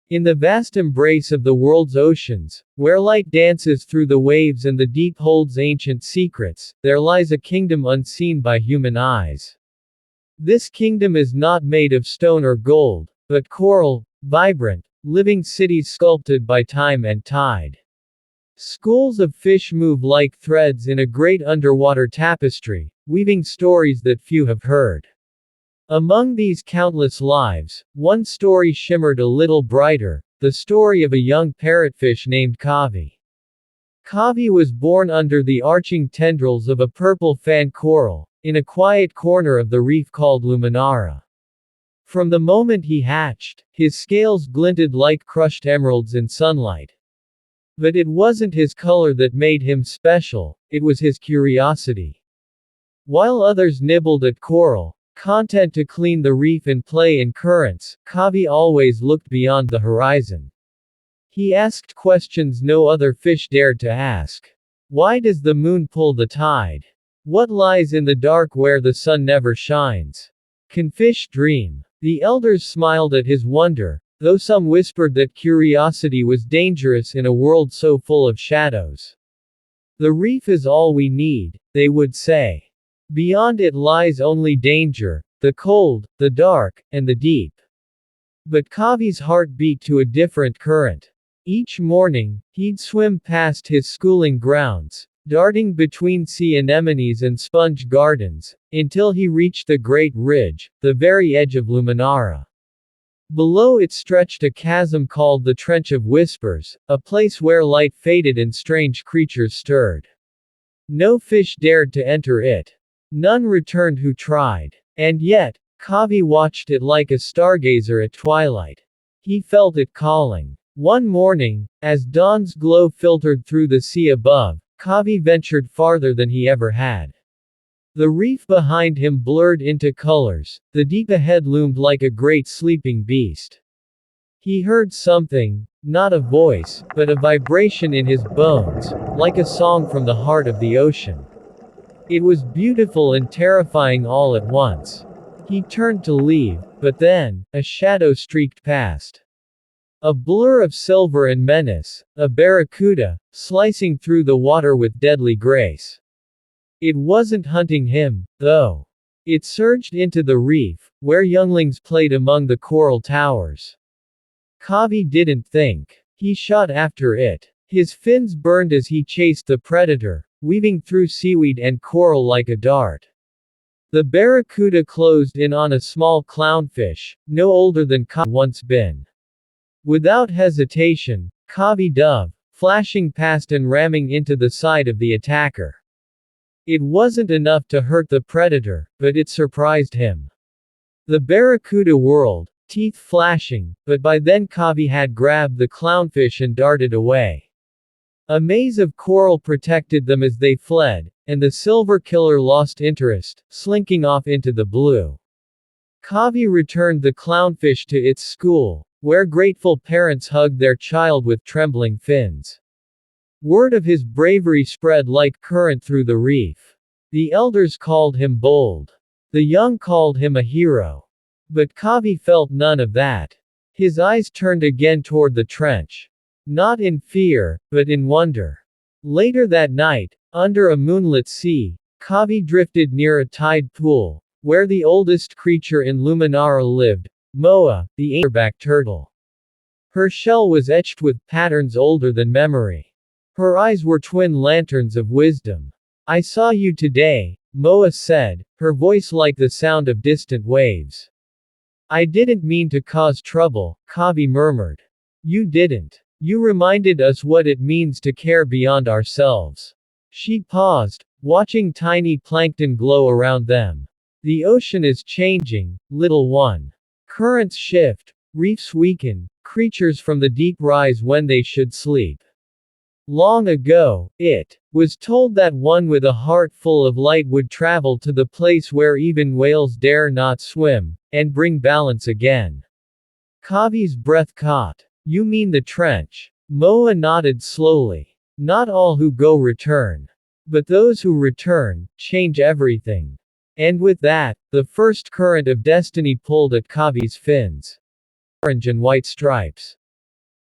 In the vast embrace of the world's oceans, where light dances through the waves and the deep holds ancient secrets, there lies a kingdom unseen by human eyes. This kingdom is not made of stone or gold, but coral, vibrant, living cities sculpted by time and tide. Schools of fish move like threads in a great underwater tapestry, weaving stories that few have heard. Among these countless lives, one story shimmered a little brighter, the story of a young parrotfish named Kavi. Kavi was born under the arching tendrils of a purple fan coral, in a quiet corner of the reef called Luminara. From the moment he hatched, his scales glinted like crushed emeralds in sunlight. But it wasn't his color that made him special, it was his curiosity. While others nibbled at coral, content to clean the reef and play in currents, Kavi always looked beyond the horizon. He asked questions no other fish dared to ask. Why does the moon pull the tide? What lies in the dark where the sun never shines? Can fish dream? The elders smiled at his wonder, though some whispered that curiosity was dangerous in a world so full of shadows. The reef is all we need, they would say. Beyond it lies only danger, the cold, the dark, and the deep. But Kavi's heart beat to a different current. Each morning, he'd swim past his schooling grounds, darting between sea anemones and sponge gardens, until he reached the great ridge, the very edge of Luminara. Below it stretched a chasm called the Trench of Whispers, a place where light faded and strange creatures stirred. No fish dared to enter it. None returned who tried. And yet, Kavi watched it like a stargazer at twilight. He felt it calling. One morning, as dawn's glow filtered through the sea above, Kavi ventured farther than he ever had. The reef behind him blurred into colors, the deep ahead loomed like a great sleeping beast. He heard something, not a voice, but a vibration in his bones, like a song from the heart of the ocean. It was beautiful and terrifying all at once. He turned to leave, but then, a shadow streaked past. A blur of silver and menace, a barracuda, slicing through the water with deadly grace. It wasn't hunting him, though. It surged into the reef, where younglings played among the coral towers. Kavi didn't think. He shot after it. His fins burned as he chased the predator, weaving through seaweed and coral like a dart. The barracuda closed in on a small clownfish, no older than Kavi had once been. Without hesitation, Kavi dove, flashing past and ramming into the side of the attacker. It wasn't enough to hurt the predator, but it surprised him. The barracuda whirled, teeth flashing, but by then Kavi had grabbed the clownfish and darted away. A maze of coral protected them as they fled, and the silver killer lost interest, slinking off into the blue. Kavi returned the clownfish to its school, where grateful parents hugged their child with trembling fins. Word of his bravery spread like current through the reef. The elders called him bold. The young called him a hero. But Kavi felt none of that. His eyes turned again toward the trench. Not in fear, but in wonder. Later that night, under a moonlit sea, Kavi drifted near a tide pool, where the oldest creature in Luminara lived, Moa, the anglerback turtle. Her shell was etched with patterns older than memory. Her eyes were twin lanterns of wisdom. I saw you today, Moa said, her voice like the sound of distant waves. I didn't mean to cause trouble, Kavi murmured. You didn't. You reminded us what it means to care beyond ourselves. She paused, watching tiny plankton glow around them. The ocean is changing, little one. Currents shift, reefs weaken, creatures from the deep rise when they should sleep. Long ago, it was told that one with a heart full of light would travel to the place where even whales dare not swim, and bring balance again. Kavi's breath caught. You mean the trench? Moa nodded slowly. Not all who go return. But those who return, change everything. And with that, the first current of destiny pulled at Kavi's fins. Orange and white stripes.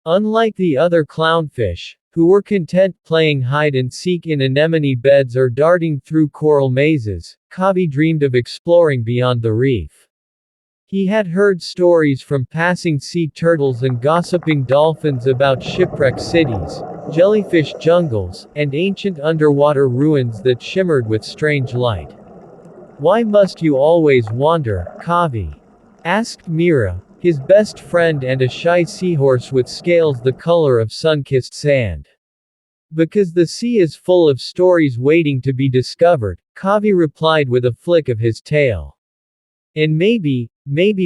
Unlike the other clownfish, who were content playing hide-and-seek in anemone beds or darting through coral mazes, Kavi dreamed of exploring beyond the reef. He had heard stories from passing sea turtles and gossiping dolphins about shipwrecked cities, jellyfish jungles, and ancient underwater ruins that shimmered with strange light. "Why must you always wander, Kavi?" asked Mira, his best friend and a shy seahorse with scales the color of sun-kissed sand. "Because the sea is full of stories waiting to be discovered," Kavi replied with a flick of his tail. "And maybe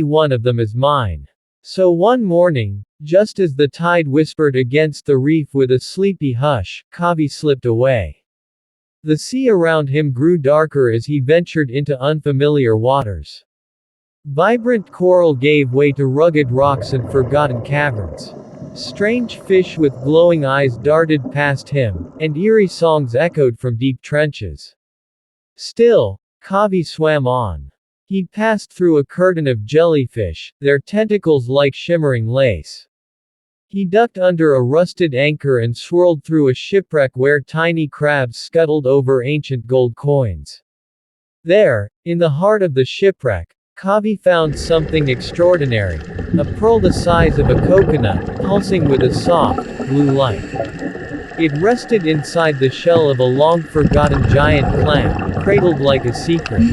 one of them is mine." So one morning, just as the tide whispered against the reef with a sleepy hush, Kavi slipped away. The sea around him grew darker as he ventured into unfamiliar waters. Vibrant coral gave way to rugged rocks and forgotten caverns. Strange fish with glowing eyes darted past him, and eerie songs echoed from deep trenches. Still, Kavi swam on. He passed through a curtain of jellyfish, their tentacles like shimmering lace. He ducked under a rusted anchor and swirled through a shipwreck where tiny crabs scuttled over ancient gold coins. There, in the heart of the shipwreck, Kavi found something extraordinary, a pearl the size of a coconut, pulsing with a soft, blue light. It rested inside the shell of a long-forgotten giant clam, cradled like a secret.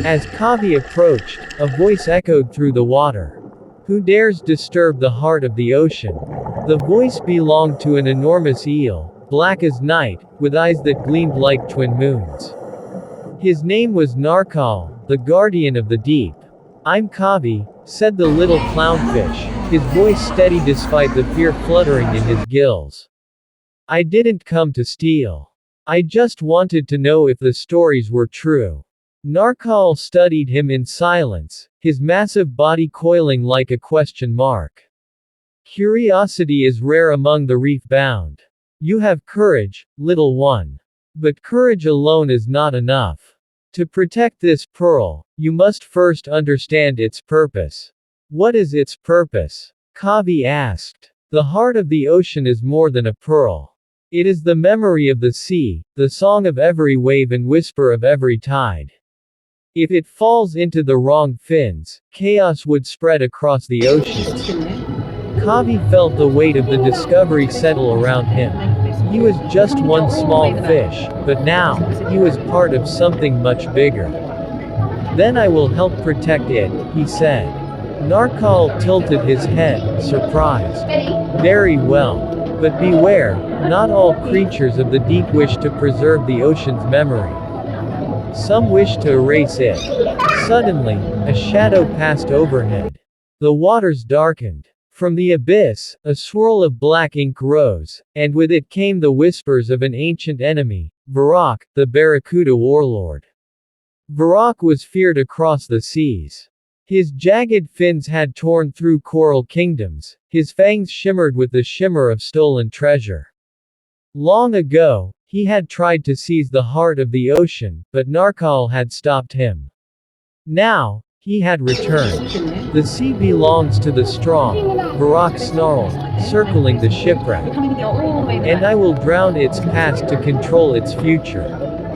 As Kavi approached, a voice echoed through the water. "Who dares disturb the heart of the ocean?" The voice belonged to an enormous eel, black as night, with eyes that gleamed like twin moons. His name was Narkal, the guardian of the deep. "I'm Kavi," said the little clownfish, his voice steady despite the fear fluttering in his gills. "I didn't come to steal. I just wanted to know if the stories were true." Narkal studied him in silence, his massive body coiling like a question mark. "Curiosity is rare among the reef-bound. You have courage, little one. But courage alone is not enough. To protect this pearl, you must first understand its purpose." "What is its purpose?" Kavi asked. "The heart of the ocean is more than a pearl. It is the memory of the sea, the song of every wave and whisper of every tide. If it falls into the wrong fins, chaos would spread across the oceans." Kavi felt the weight of the discovery settle around him. He was just one small fish, but now, he was part of something much bigger. "Then I will help protect it," he said. Narkal tilted his head, surprised. "Very well. But beware, not all creatures of the deep wish to preserve the ocean's memory. Some wish to erase it." Suddenly, a shadow passed overhead. The waters darkened. From the abyss, a swirl of black ink rose, and with it came the whispers of an ancient enemy, Varrock, the Barracuda warlord. Varrock was feared across the seas. His jagged fins had torn through coral kingdoms, his fangs shimmered with the shimmer of stolen treasure. Long ago, he had tried to seize the heart of the ocean, but Narkal had stopped him. Now, he had returned. "The sea belongs to the strong," Varrock snarled, circling the shipwreck. "And I will drown its past to control its future."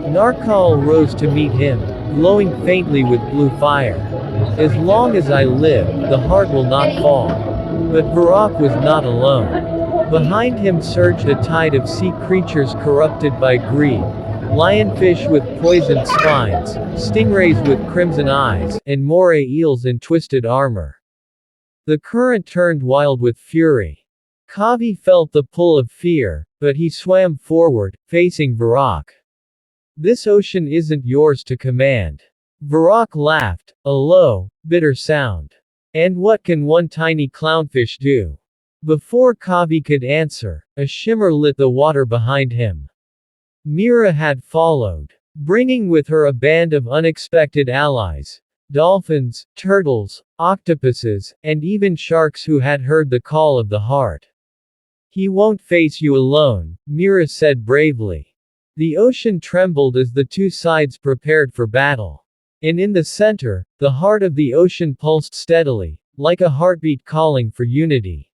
Narkal rose to meet him, glowing faintly with blue fire. "As long as I live, the heart will not fall." But Varrock was not alone. Behind him surged a tide of sea creatures corrupted by greed. Lionfish with poisoned spines, stingrays with crimson eyes, and moray eels in twisted armor. The current turned wild with fury. Kavi felt the pull of fear, but he swam forward, facing Varrock. "This ocean isn't yours to command." Varrock laughed, a low, bitter sound. "And what can one tiny clownfish do?" Before Kavi could answer, a shimmer lit the water behind him. Mira had followed, bringing with her a band of unexpected allies. Dolphins, turtles, octopuses, and even sharks who had heard the call of the heart. "He won't face you alone," Mira said bravely. The ocean trembled as the two sides prepared for battle. And in the center, the heart of the ocean pulsed steadily, like a heartbeat calling for unity.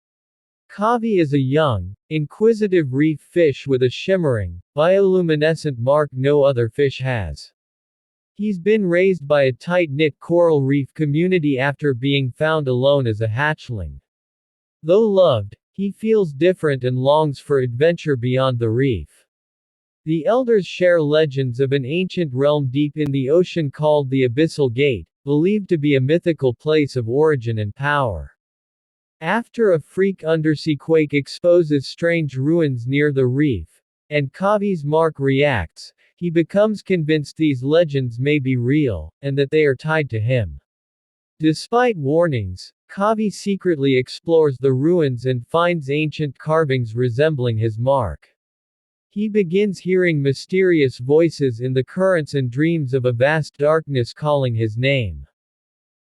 Kavi is a young, inquisitive reef fish with a shimmering, bioluminescent mark no other fish has. He's been raised by a tight-knit coral reef community after being found alone as a hatchling. Though loved, he feels different and longs for adventure beyond the reef. The elders share legends of an ancient realm deep in the ocean called the Abyssal Gate, believed to be a mythical place of origin and power. After a freak undersea quake exposes strange ruins near the reef, and Kavi's Mark reacts, he becomes convinced these legends may be real, and that they are tied to him. Despite warnings, Kavi secretly explores the ruins and finds ancient carvings resembling his mark. He begins hearing mysterious voices in the currents and dreams of a vast darkness calling his name.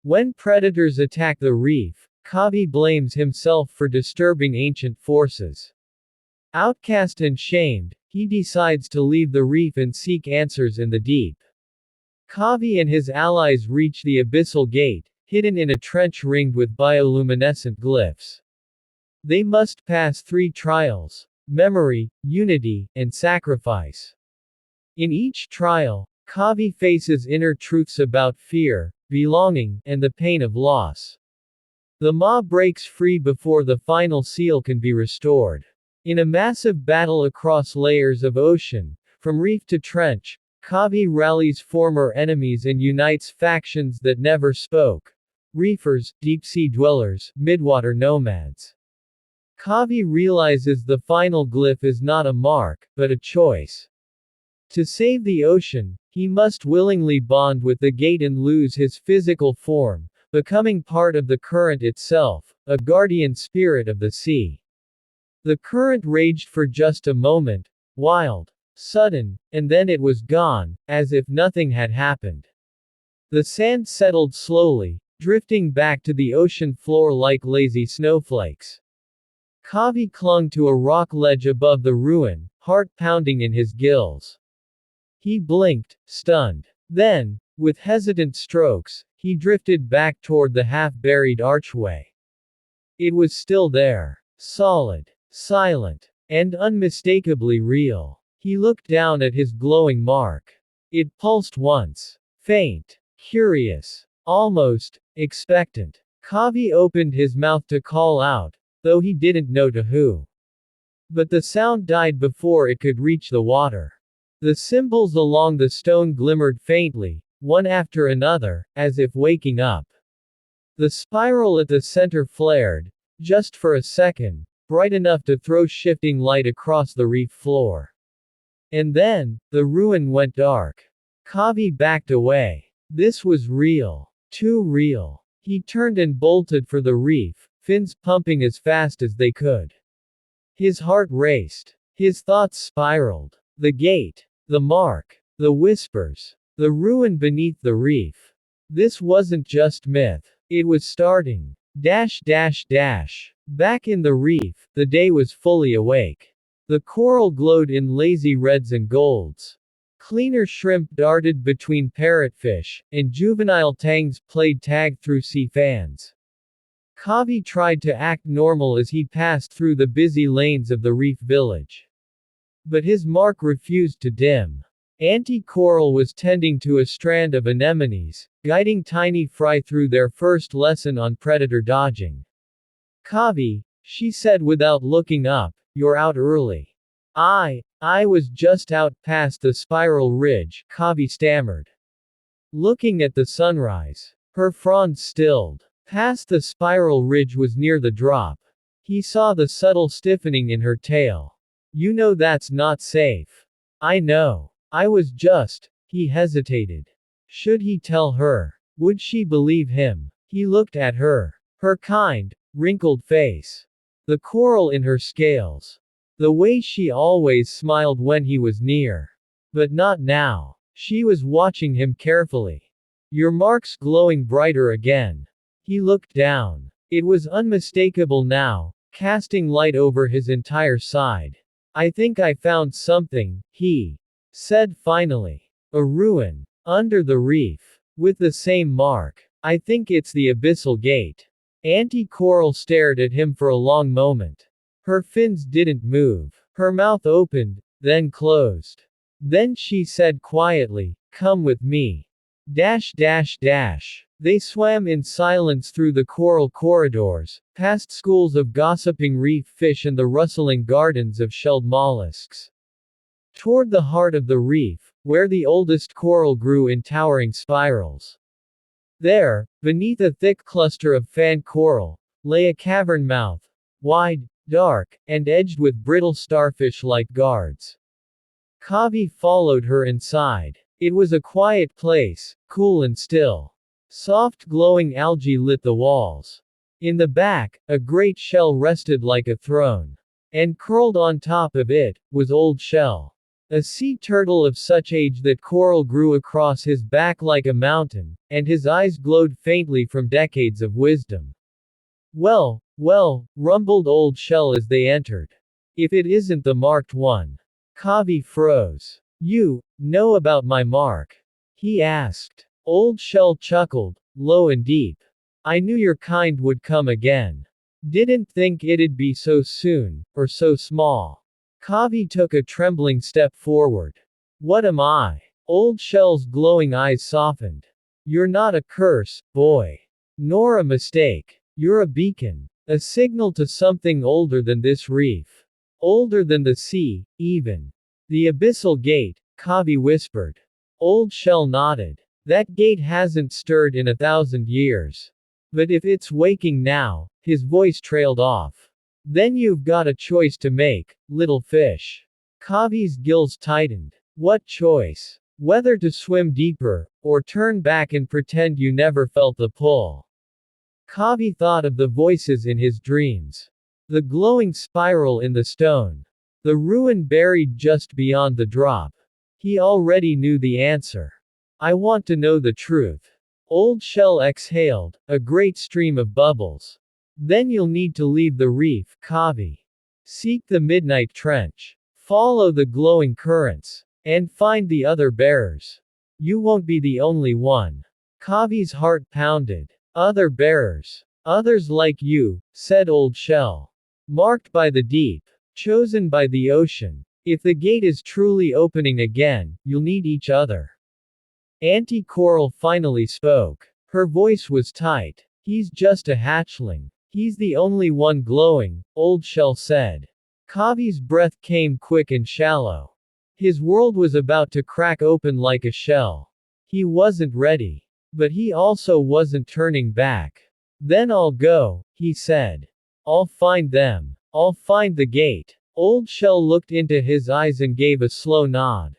When predators attack the reef, Kavi blames himself for disturbing ancient forces. Outcast and shamed, he decides to leave the reef and seek answers in the deep. Kavi and his allies reach the Abyssal Gate, hidden in a trench ringed with bioluminescent glyphs. They must pass 3 trials: memory, unity, and sacrifice. In each trial, Kavi faces inner truths about fear, belonging, and the pain of loss. The maw breaks free before the final seal can be restored. In a massive battle across layers of ocean, from reef to trench, Kavi rallies former enemies and unites factions that never spoke: reefers, deep-sea dwellers, midwater nomads. Kavi realizes the final glyph is not a mark, but a choice. To save the ocean, he must willingly bond with the gate and lose his physical form, becoming part of the current itself, a guardian spirit of the sea. The current raged for just a moment, wild, sudden, and then it was gone, as if nothing had happened. The sand settled slowly, drifting back to the ocean floor like lazy snowflakes. Kavi clung to a rock ledge above the ruin, heart pounding in his gills. He blinked, stunned. Then, with hesitant strokes, he drifted back toward the half-buried archway. It was still there. Solid, silent, and unmistakably real. He looked down at his glowing mark. It pulsed once. Faint, curious, almost expectant. Kavi opened his mouth to call out, though he didn't know to who. But the sound died before it could reach the water. The symbols along the stone glimmered faintly, one after another, as if waking up. The spiral at the center flared, just for a second, bright enough to throw shifting light across the reef floor. And then, the ruin went dark. Kavi backed away. This was real. Too real. He turned and bolted for the reef, fins pumping as fast as they could. His heart raced. His thoughts spiraled. The gate. The mark. The whispers. The ruin beneath the reef. This wasn't just myth. It was starting. Back in the reef, the day was fully awake. The coral glowed in lazy reds and golds. Cleaner shrimp darted between parrotfish, and juvenile tangs played tag through sea fans. Kavi tried to act normal as he passed through the busy lanes of the reef village. But his mark refused to dim. Auntie Coral was tending to a strand of anemones, guiding tiny fry through their first lesson on predator dodging. "Kavi," she said without looking up, "you're out early." I was just out past the spiral ridge," Kavi stammered. Looking at the sunrise. Her fronds stilled. Past the spiral ridge was near the drop. He saw the subtle stiffening in her tail. "You know that's not safe." "I know. I was just." He hesitated. Should he tell her? Would she believe him? He looked at her. Her kind, wrinkled face. The coral in her scales. The way she always smiled when he was near. But not now. She was watching him carefully. "Your mark's glowing brighter again." He looked down. It was unmistakable now, casting light over his entire side. "I think I found something," he said finally. "A ruin. Under the reef. With the same mark. I think it's the Abyssal Gate." Auntie Coral stared at him for a long moment. Her fins didn't move. Her mouth opened, then closed. Then she said quietly, "Come with me." Dash dash dash. They swam in silence through the coral corridors, past schools of gossiping reef fish and the rustling gardens of shelled mollusks. Toward the heart of the reef, where the oldest coral grew in towering spirals. There, beneath a thick cluster of fan coral, lay a cavern mouth, wide, dark, and edged with brittle starfish-like guards. Kavi followed her inside. It was a quiet place, cool and still. Soft glowing algae lit the walls. In the back, a great shell rested like a throne. And curled on top of it, was Old Shell. A sea turtle of such age that coral grew across his back like a mountain, and his eyes glowed faintly from decades of wisdom. "Well, well," rumbled Old Shell as they entered. "If it isn't the marked one." Kavi froze. "You know about my mark?" he asked. Old Shell chuckled, low and deep. "I knew your kind would come again. Didn't think it'd be so soon, or so small." Kavi took a trembling step forward. "What am I?" Old Shell's glowing eyes softened. "You're not a curse, boy. Nor a mistake. You're a beacon. A signal to something older than this reef. Older than the sea, even." "The abyssal gate," Kavi whispered. Old Shell nodded. "That gate hasn't stirred in 1,000 years. But if it's waking now," his voice trailed off. "Then you've got a choice to make, little fish." Kavi's gills tightened. What choice? Whether to swim deeper, or turn back and pretend you never felt the pull. Kavi thought of the voices in his dreams. The glowing spiral in the stone. The ruin buried just beyond the drop. He already knew the answer. "I want to know the truth." Old Shell exhaled, a great stream of bubbles. "Then you'll need to leave the reef, Kavi. Seek the midnight trench. Follow the glowing currents. And find the other bearers. You won't be the only one." Kavi's heart pounded. "Other bearers. Others like you," said Old Shell. "Marked by the deep. Chosen by the ocean. If the gate is truly opening again, you'll need each other." Auntie Coral finally spoke. Her voice was tight. "He's just a hatchling. He's the only one glowing," Old Shell said. Kavi's breath came quick and shallow. His world was about to crack open like a shell. He wasn't ready. But he also wasn't turning back. "Then I'll go," he said. "I'll find them. I'll find the gate." Old Shell looked into his eyes and gave a slow nod.